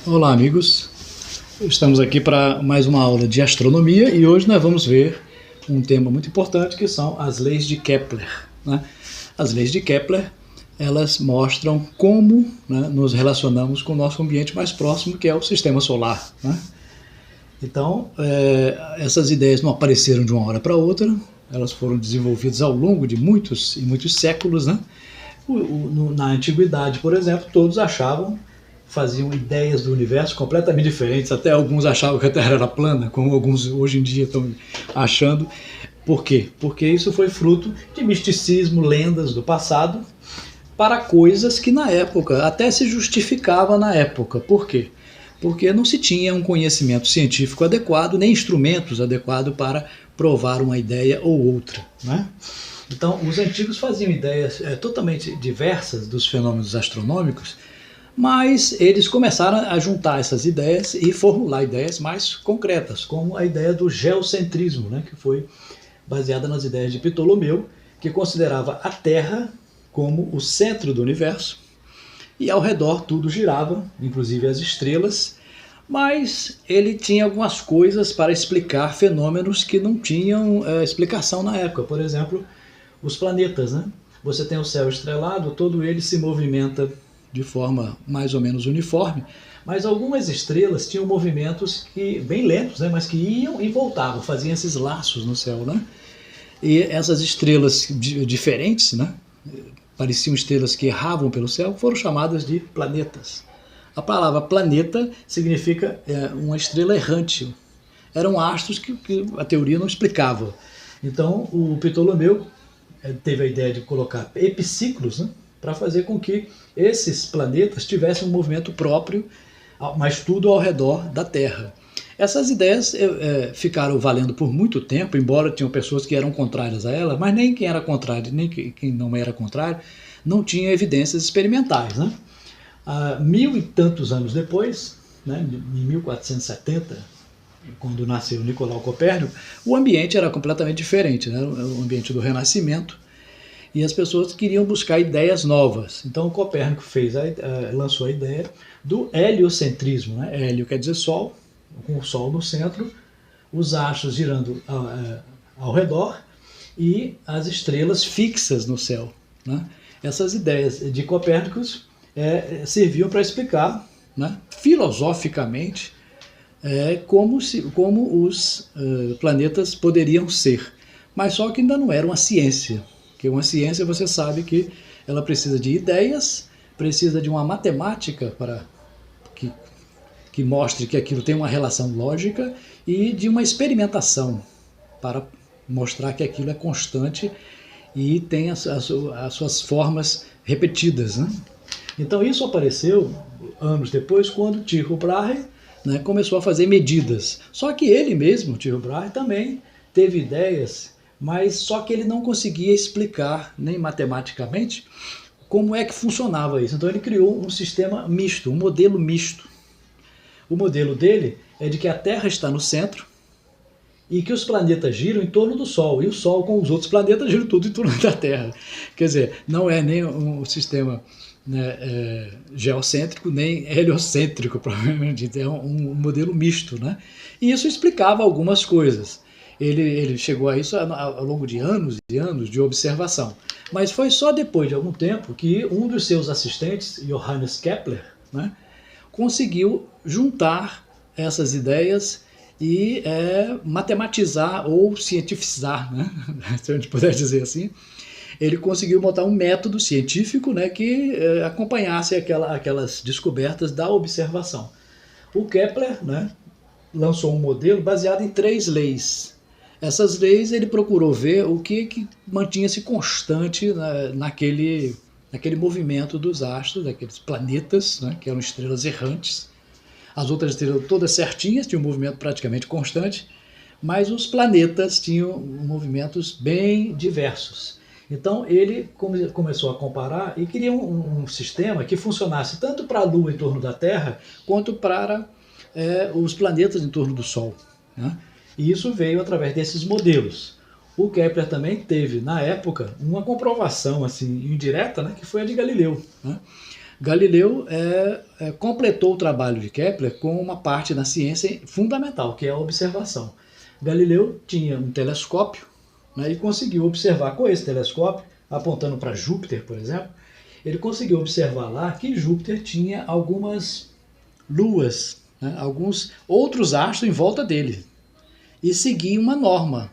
Olá, amigos. Estamos aqui para mais uma aula de astronomia e hoje nós vamos ver um tema muito importante que são as leis de Kepler, né? As leis de Kepler, elas mostram como, né, nos relacionamos com o nosso ambiente mais próximo, que é o sistema solar, né? Então, essas ideias não apareceram de uma hora para outra, elas foram desenvolvidas ao longo de muitos e muitos séculos, né? Na antiguidade, por exemplo, todos faziam ideias do universo completamente diferentes, até alguns achavam que a Terra era plana, como alguns hoje em dia estão achando. Por quê? Porque isso foi fruto de misticismo, lendas do passado, para coisas que na época até se justificava na época. Por quê? Porque não se tinha um conhecimento científico adequado, nem instrumentos adequados para provar uma ideia ou outra, né? Então, os antigos faziam ideias totalmente diversas dos fenômenos astronômicos, mas eles começaram a juntar essas ideias e formular ideias mais concretas, como a ideia do geocentrismo, né, que foi baseada nas ideias de Ptolomeu, que considerava a Terra como o centro do universo, e ao redor tudo girava, inclusive as estrelas, mas ele tinha algumas coisas para explicar fenômenos que não tinham explicação na época. Por exemplo, os planetas, né? Você tem o céu estrelado, todo ele se movimenta de forma mais ou menos uniforme, mas algumas estrelas tinham movimentos bem lentos, né? Mas que iam e voltavam, faziam esses laços no céu, né? E essas estrelas diferentes, né? Pareciam estrelas que erravam pelo céu, foram chamadas de planetas. A palavra planeta significa uma estrela errante. Eram astros que a teoria não explicava. Então, o Ptolomeu teve a ideia de colocar epiciclos, né, para fazer com que esses planetas tivessem um movimento próprio, mas tudo ao redor da Terra. Essas ideias ficaram valendo por muito tempo, embora tinham pessoas que eram contrárias a ela, mas nem quem era contrário, nem quem não era contrário, não tinha evidências experimentais, né? 1000 e tantos anos depois, né, em 1470, quando nasceu Nicolau Copérnico, o ambiente era completamente diferente, né? O ambiente do Renascimento, e as pessoas queriam buscar ideias novas. Então Copérnico lançou a ideia do heliocentrismo, né? Hélio quer dizer Sol, com o Sol no centro, os astros girando ao redor e as estrelas fixas no céu, né? Essas ideias de Copérnico serviam para explicar, né, filosoficamente, como os planetas poderiam ser. Mas só que ainda não era uma ciência. Porque uma ciência, você sabe que ela precisa de ideias, precisa de uma matemática para que mostre que aquilo tem uma relação lógica e de uma experimentação para mostrar que aquilo é constante e tem as suas formas repetidas, né? Então isso apareceu anos depois, quando Tycho Brahe, né, começou a fazer medidas. Só que ele mesmo, Tycho Brahe, também teve ideias, mas só que ele não conseguia explicar, nem matematicamente, como é que funcionava isso. Então ele criou um sistema misto, um modelo misto. O modelo dele é de que a Terra está no centro e que os planetas giram em torno do Sol, e o Sol com os outros planetas giram tudo em torno da Terra. Quer dizer, não é nem um sistema, né, geocêntrico, nem heliocêntrico, provavelmente, é um modelo misto, né? E isso explicava algumas coisas. Ele chegou a isso ao longo de anos e anos de observação. Mas foi só depois de algum tempo que um dos seus assistentes, Johannes Kepler, né, conseguiu juntar essas ideias e matematizar ou cientificizar, né, se a gente puder dizer assim. Ele conseguiu montar um método científico, né, que acompanhasse aquelas descobertas da observação. O Kepler, né, lançou um modelo baseado em 3 leis. Essas leis ele procurou ver o que mantinha-se constante naquele movimento dos astros, daqueles planetas, né, que eram estrelas errantes. As outras estrelas todas certinhas, tinham um movimento praticamente constante, mas os planetas tinham movimentos bem diversos. Então ele começou a comparar e queria um sistema que funcionasse tanto para a Lua em torno da Terra, quanto para os planetas em torno do Sol, né? E isso veio através desses modelos. O Kepler também teve, na época, uma comprovação assim, indireta, né, que foi a de Galileu, né? Galileu completou o trabalho de Kepler com uma parte da ciência fundamental, que é a observação. Galileu tinha um telescópio, né, e conseguiu observar com esse telescópio, apontando para Júpiter, por exemplo, ele conseguiu observar lá que Júpiter tinha algumas luas, né, alguns outros astros em volta dele, e seguia uma norma.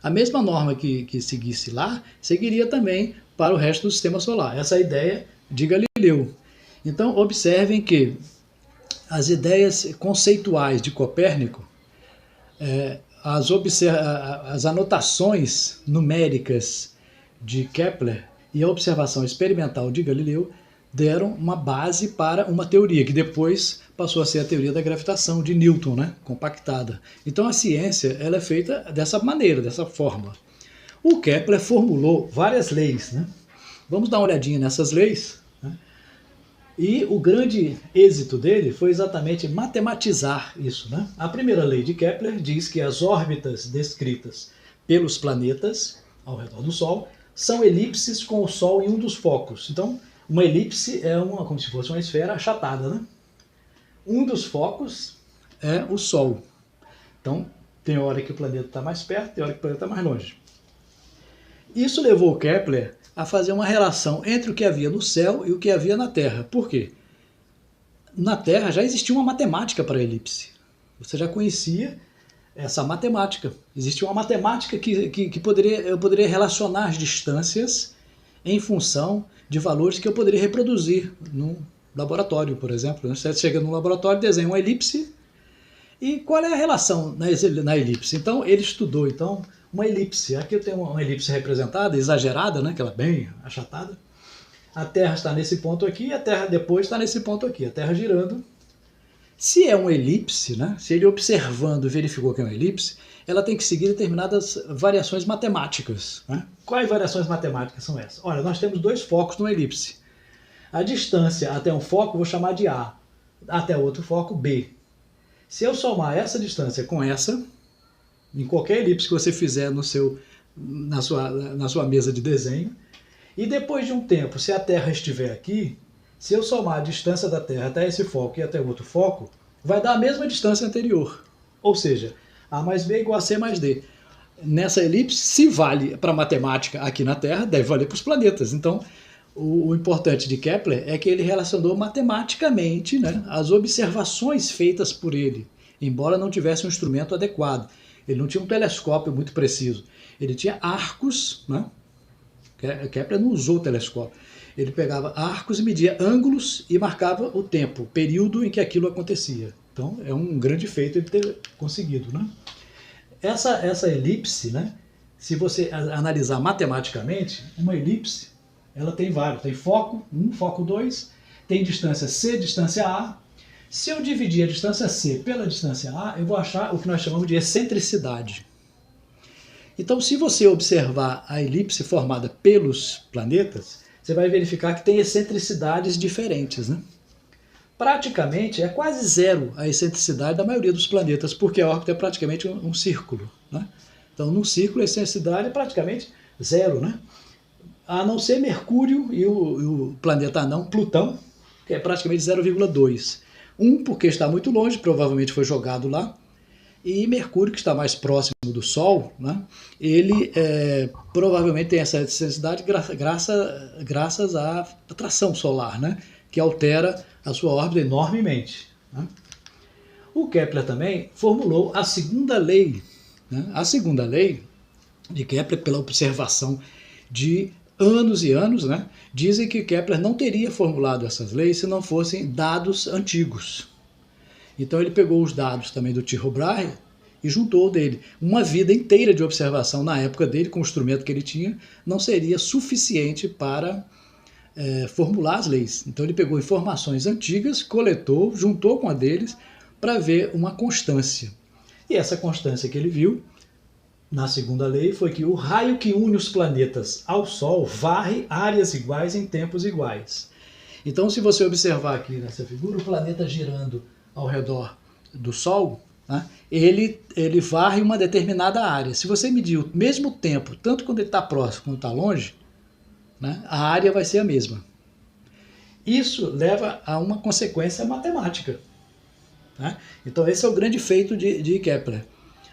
A mesma norma que seguisse lá, seguiria também para o resto do sistema solar. Essa é a ideia de Galileu. Então, observem que as ideias conceituais de Copérnico, as anotações numéricas de Kepler e a observação experimental de Galileu deram uma base para uma teoria, que depois passou a ser a teoria da gravitação de Newton, né, compactada. Então a ciência ela é feita dessa maneira, dessa forma. O Kepler formulou várias leis, né? Vamos dar uma olhadinha nessas leis, né? E o grande êxito dele foi exatamente matematizar isso, né? A primeira lei de Kepler diz que as órbitas descritas pelos planetas ao redor do Sol são elipses com o Sol em um dos focos. Então, uma elipse é como se fosse uma esfera achatada, né? Um dos focos é o Sol. Então, tem hora que o planeta está mais perto, tem hora que o planeta está mais longe. Isso levou Kepler a fazer uma relação entre o que havia no céu e o que havia na Terra. Por quê? Na Terra já existia uma matemática para a elipse. Você já conhecia essa matemática. Existia uma matemática que eu poderia relacionar as distâncias em função de valores que eu poderia reproduzir no laboratório, por exemplo. Você chega no laboratório, desenha uma elipse, e qual é a relação na elipse? Então, ele estudou uma elipse. Aqui eu tenho uma elipse representada, exagerada, né, que ela é bem achatada. A Terra está nesse ponto aqui, e a Terra depois está nesse ponto aqui, a Terra girando. Se é uma elipse, né, se ele observando verificou que é uma elipse, ela tem que seguir determinadas variações matemáticas, né? Quais variações matemáticas são essas? Olha, nós temos dois focos numa elipse. A distância até um foco eu vou chamar de A, até outro foco B. Se eu somar essa distância com essa, em qualquer elipse que você fizer na sua mesa de desenho, e depois de um tempo, se a Terra estiver aqui, se eu somar a distância da Terra até esse foco e até o outro foco, vai dar a mesma distância anterior. Ou seja, A mais B igual a C mais D. Nessa elipse, se vale para a matemática aqui na Terra, deve valer para os planetas. Então, o importante de Kepler é que ele relacionou matematicamente, né, as observações feitas por ele, embora não tivesse um instrumento adequado. Ele não tinha um telescópio muito preciso. Ele tinha arcos, né? Kepler não usou o telescópio. Ele pegava arcos e media ângulos e marcava o tempo, o período em que aquilo acontecia. Então, é um grande feito ele ter conseguido, né? Essa elipse, né, se você analisar matematicamente, uma elipse, ela tem vários. Tem foco 1, foco 2, tem distância C, distância A. Se eu dividir a distância C pela distância A, eu vou achar o que nós chamamos de excentricidade. Então, se você observar a elipse formada pelos planetas, você vai verificar que tem excentricidades diferentes, né? Praticamente é quase zero a excentricidade da maioria dos planetas, porque a órbita é praticamente um círculo, né? Então, num círculo, a excentricidade é praticamente zero, né? A não ser Mercúrio e o planeta anão, Plutão, que é praticamente 0,2. Porque está muito longe, provavelmente foi jogado lá, e Mercúrio, que está mais próximo do Sol, né, ele provavelmente tem essa excentricidade graças à atração solar, né, que altera a sua órbita enormemente, né. O Kepler também formulou a segunda lei, né, a segunda lei de Kepler, pela observação de anos e anos, né, dizem que Kepler não teria formulado essas leis se não fossem dados antigos. Então ele pegou os dados também do Tycho Brahe e juntou dele. Uma vida inteira de observação na época dele, com o instrumento que ele tinha, não seria suficiente para formular as leis. Então ele pegou informações antigas, coletou, juntou com a deles para ver uma constância. E essa constância que ele viu na segunda lei foi que o raio que une os planetas ao Sol varre áreas iguais em tempos iguais. Então, se você observar aqui nessa figura, o planeta girando ao redor do Sol, né, ele varre uma determinada área. Se você medir o mesmo tempo, tanto quando ele está próximo quanto está longe, né, a área vai ser a mesma. Isso leva a uma consequência matemática, né? Então esse é o grande feito de Kepler.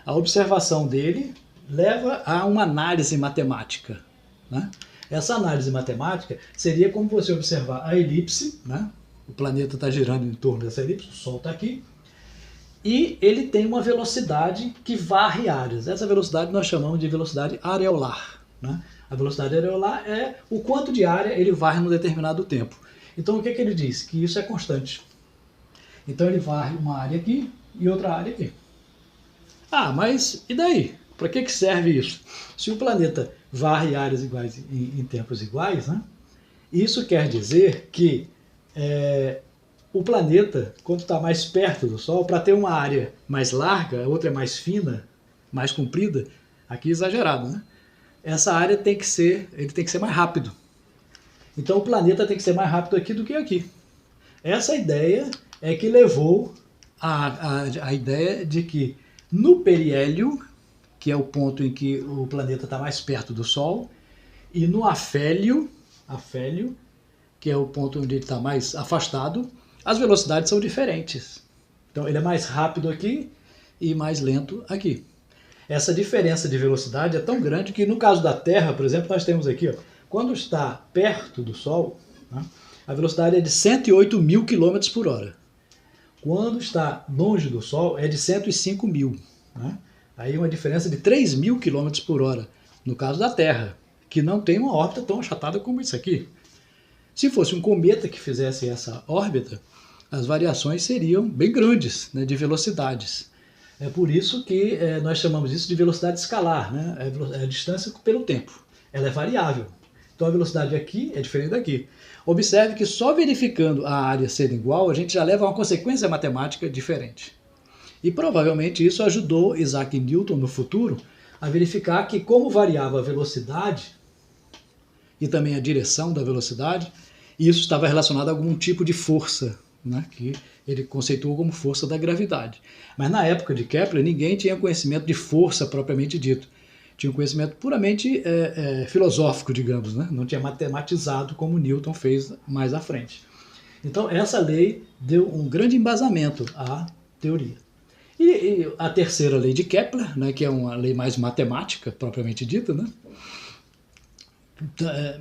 A observação dele leva a uma análise matemática, né? Essa análise matemática seria como você observar a elipse, né? O planeta está girando em torno dessa elipse, o Sol está aqui, e ele tem uma velocidade que varre áreas. Essa velocidade nós chamamos de velocidade areolar, né? A velocidade areolar é o quanto de área ele varre num determinado tempo. Então o que ele diz? Que isso é constante. Então ele varre uma área aqui e outra área aqui. Ah, mas e daí? Para que serve isso? Se o planeta varre áreas iguais em tempos iguais, né? Isso quer dizer que o planeta, quando está mais perto do Sol, para ter uma área mais larga, a outra é mais fina, mais comprida, aqui exagerado, né? Essa área ele tem que ser mais rápido. Então o planeta tem que ser mais rápido aqui do que aqui. Essa ideia é que levou a ideia de que no periélio, que é o ponto em que o planeta está mais perto do Sol, e no afélio, que é o ponto onde ele está mais afastado, as velocidades são diferentes. Então ele é mais rápido aqui e mais lento aqui. Essa diferença de velocidade é tão grande que no caso da Terra, por exemplo, nós temos aqui, ó, quando está perto do Sol, né, a velocidade é de 108 mil km por hora. Quando está longe do Sol é de 105 mil. Né? Aí uma diferença de 3 mil km por hora, no caso da Terra, que não tem uma órbita tão achatada como isso aqui. Se fosse um cometa que fizesse essa órbita, as variações seriam bem grandes, né, de velocidades. É por isso que nós chamamos isso de velocidade escalar, né? É a distância pelo tempo. Ela é variável. Então a velocidade aqui é diferente daqui. Observe que só verificando a área ser igual, a gente já leva a uma consequência matemática diferente. E provavelmente isso ajudou Isaac Newton no futuro a verificar que como variava a velocidade e também a direção da velocidade, isso estava relacionado a algum tipo de força, né, que ele conceituou como força da gravidade. Mas na época de Kepler, ninguém tinha conhecimento de força propriamente dito. Tinha um conhecimento puramente filosófico, digamos, né? Não tinha matematizado como Newton fez mais à frente. Então essa lei deu um grande embasamento à teoria. E a terceira lei de Kepler, né, que é uma lei mais matemática, propriamente dita, né?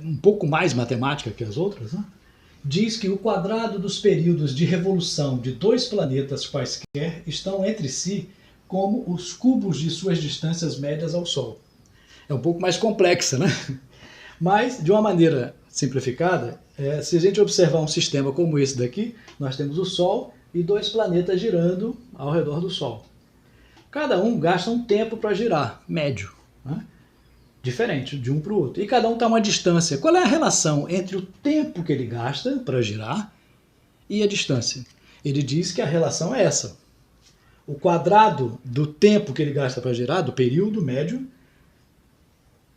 Um pouco mais matemática que as outras, né? Diz que o quadrado dos períodos de revolução de dois planetas quaisquer estão entre si como os cubos de suas distâncias médias ao Sol. É um pouco mais complexa, né? Mas, de uma maneira simplificada, se a gente observar um sistema como esse daqui, nós temos o Sol e dois planetas girando ao redor do Sol. Cada um gasta um tempo para girar, médio, né? Diferente de um para o outro. E cada um está a uma distância. Qual é a relação entre o tempo que ele gasta para girar e a distância? Ele diz que a relação é essa. O quadrado do tempo que ele gasta para girar, do período médio,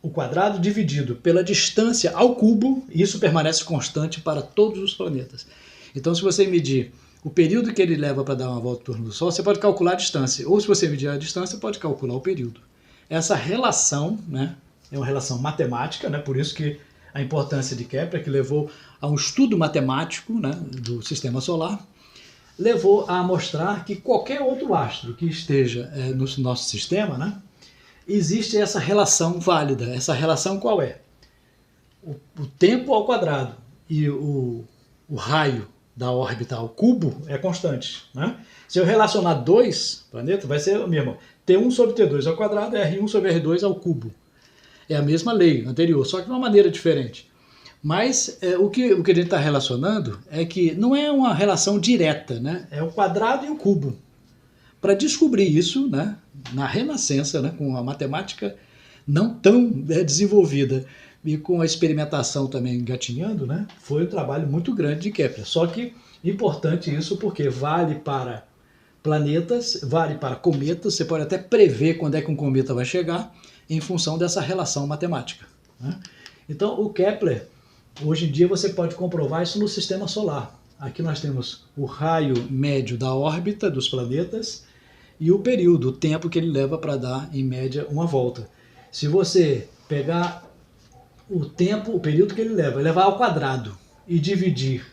o quadrado dividido pela distância ao cubo, isso permanece constante para todos os planetas. Então, se você medir o período que ele leva para dar uma volta em torno do Sol, você pode calcular a distância. Ou se você medir a distância, pode calcular o período. Essa relação, né, é uma relação matemática, né, por isso que a importância de Kepler, que levou a um estudo matemático, né, do sistema solar, levou a mostrar que qualquer outro astro que esteja no nosso sistema, né, existe essa relação válida. Essa relação qual é? O tempo ao quadrado e o raio da órbita ao cubo é constante, né? Se eu relacionar dois planetas, vai ser o mesmo. T1 sobre T2 ao quadrado é R1 sobre R2 ao cubo. É a mesma lei anterior, só que de uma maneira diferente. Mas o que a gente está relacionando é que não é uma relação direta, né? É o quadrado e o cubo. Para descobrir isso, né, na Renascença, né, com a matemática não tão desenvolvida e com a experimentação também engatinhando, né, foi um trabalho muito grande de Kepler. Só que importante isso porque vale para planetas, vale para cometas, você pode até prever quando é que um cometa vai chegar em função dessa relação matemática, né? Então o Kepler, hoje em dia você pode comprovar isso no sistema solar. Aqui nós temos o raio médio da órbita dos planetas e o período, o tempo que ele leva para dar, em média, uma volta. Se você pegar o tempo, o período que ele leva, levar ao quadrado e dividir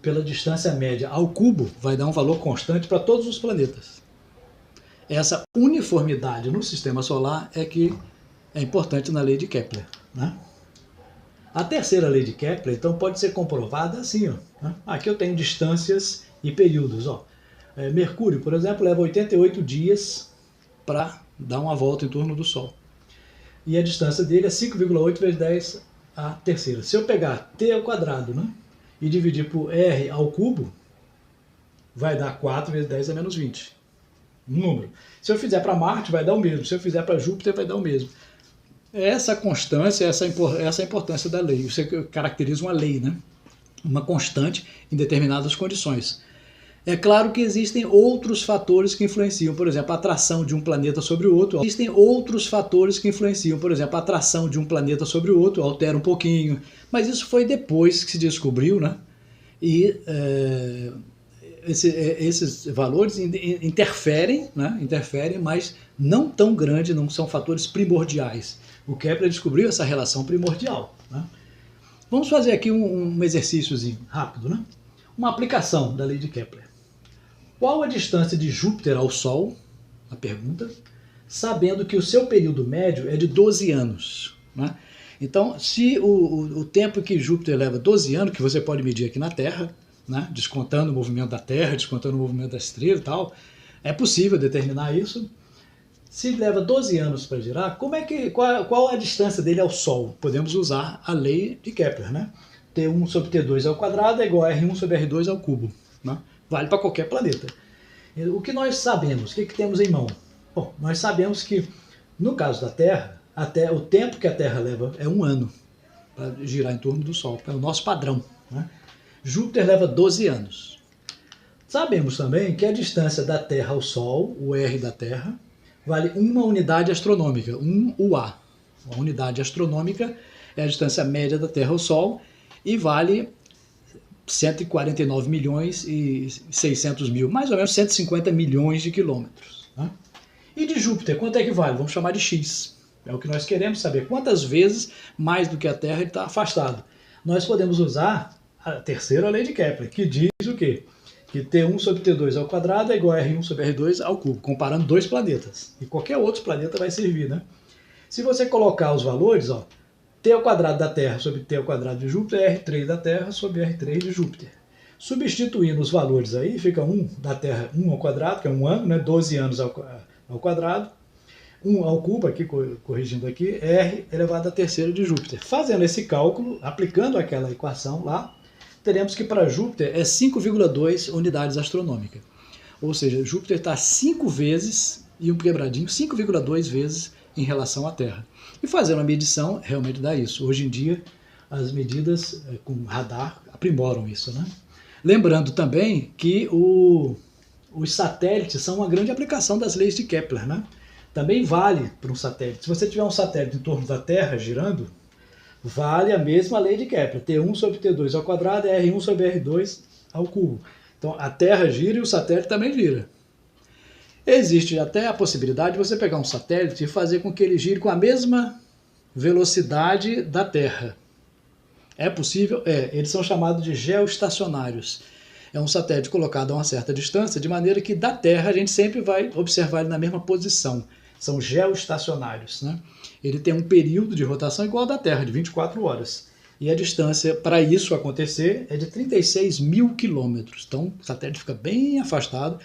pela distância média ao cubo vai dar um valor constante para todos os planetas. Essa uniformidade no sistema solar é que é importante na lei de Kepler, né? A terceira lei de Kepler, então, pode ser comprovada assim, ó, né? Aqui eu tenho distâncias e períodos. Ó. Mercúrio, por exemplo, leva 88 dias para dar uma volta em torno do Sol. E a distância dele é 5,8 vezes 10 a terceira. Se eu pegar t ao quadrado, né, e dividir por r ao cubo, vai dar 4 vezes 10 a menos 20. Um número. Se eu fizer para Marte, vai dar o mesmo. Se eu fizer para Júpiter, vai dar o mesmo. Essa constância, essa é a importância da lei. Isso caracteriza uma lei, né? Uma constante em determinadas condições. É claro que existem outros fatores que influenciam, por exemplo, a atração de um planeta sobre o outro. Existem outros fatores que influenciam, por exemplo, a atração de um planeta sobre o outro, altera um pouquinho, mas isso foi depois que se descobriu, né? E esses valores interferem, né? Interferem, mas não tão grande, não são fatores primordiais. O Kepler descobriu essa relação primordial, né? Vamos fazer aqui um exercíciozinho rápido, né? Uma aplicação da lei de Kepler. Qual a distância de Júpiter ao Sol? A pergunta. Sabendo que o seu período médio é de 12 anos. Né? Então, se o tempo que Júpiter leva 12 anos, que você pode medir aqui na Terra, né? Descontando o movimento da Terra, descontando o movimento da estrela e tal, é possível determinar isso. Se leva 12 anos para girar, qual a distância dele ao Sol? Podemos usar a lei de Kepler, né? T1 sobre T2 ao quadrado é igual a R1 sobre R2 ao cubo. Né? Vale para qualquer planeta. O que nós sabemos? O que temos em mão? Bom, nós sabemos que, no caso da Terra, o tempo que a Terra leva é 1 ano para girar em torno do Sol. É o nosso padrão. Né? Júpiter leva 12 anos. Sabemos também que a distância da Terra ao Sol, o R da Terra, vale 1 unidade astronômica, 1 UA. A unidade astronômica é a distância média da Terra ao Sol e vale 149 milhões e 600 mil, mais ou menos 150 milhões de quilômetros. Né? E de Júpiter, quanto é que vale? Vamos chamar de X. É o que nós queremos saber. Quantas vezes mais do que a Terra ele está afastado? Nós podemos usar a terceira lei de Kepler, que diz o quê? Que T1 sobre T2 ao quadrado é igual a R1 sobre R2 ao cubo, comparando dois planetas. E qualquer outro planeta vai servir, né? Se você colocar os valores, ó, T ao quadrado da Terra sobre T ao quadrado de Júpiter é R3 da Terra sobre R3 de Júpiter. Substituindo os valores aí, fica 1 da Terra, 1 ao quadrado, que é 1 ano, né? 12 anos ao quadrado. 1 ao cubo, aqui, corrigindo aqui, R elevado à terceira de Júpiter. Fazendo esse cálculo, aplicando aquela equação lá, teremos que para Júpiter é 5,2 unidades astronômicas. Ou seja, Júpiter está 5 vezes, e um quebradinho, 5,2 vezes em relação à Terra. E fazendo a medição, realmente dá isso. Hoje em dia, as medidas com radar aprimoram isso, né? Lembrando também que os satélites são uma grande aplicação das leis de Kepler, né? Também vale para um satélite. Se você tiver um satélite em torno da Terra girando, vale a mesma lei de Kepler. T1 sobre T2 ao quadrado é R1 sobre R2 ao cubo. Então a Terra gira e o satélite também gira. Existe até a possibilidade de você pegar um satélite e fazer com que ele gire com a mesma velocidade da Terra. É possível? É. Eles são chamados de geoestacionários. É um satélite colocado a uma certa distância, de maneira que da Terra a gente sempre vai observar ele na mesma posição. São geoestacionários, né? Ele tem um período de rotação igual ao da Terra, de 24 horas. E a distância para isso acontecer é de 36 mil quilômetros. Então o satélite fica bem afastado.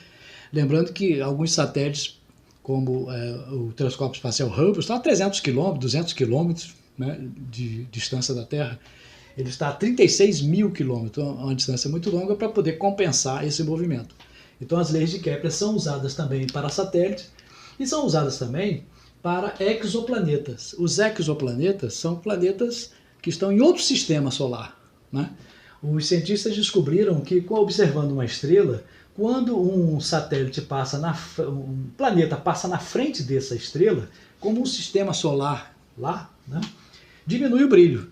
Lembrando que alguns satélites, como o telescópio espacial Hubble, estão a 300 km, 200 km, né, de distância da Terra. Ele está a 36 mil quilômetros, uma distância muito longa para poder compensar esse movimento. Então as leis de Kepler são usadas também para satélites e são usadas também para exoplanetas. Os exoplanetas são planetas que estão em outro sistema solar, né? Os cientistas descobriram que, observando uma estrela, quando um satélite um planeta passa na frente dessa estrela, como um sistema solar lá, né, diminui o brilho.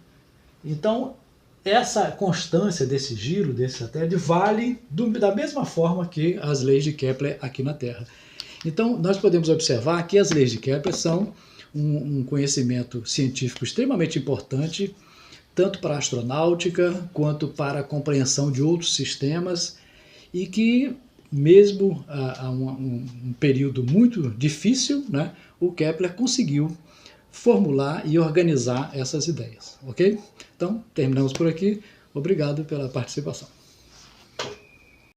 Então, essa constância desse giro, desse satélite, vale da mesma forma que as leis de Kepler aqui na Terra. Então, nós podemos observar que as leis de Kepler são um conhecimento científico extremamente importante, tanto para a astronáutica quanto para a compreensão de outros sistemas, e que mesmo a um período muito difícil, né, o Kepler conseguiu formular e organizar essas ideias, ok? Então, terminamos por aqui. Obrigado pela participação.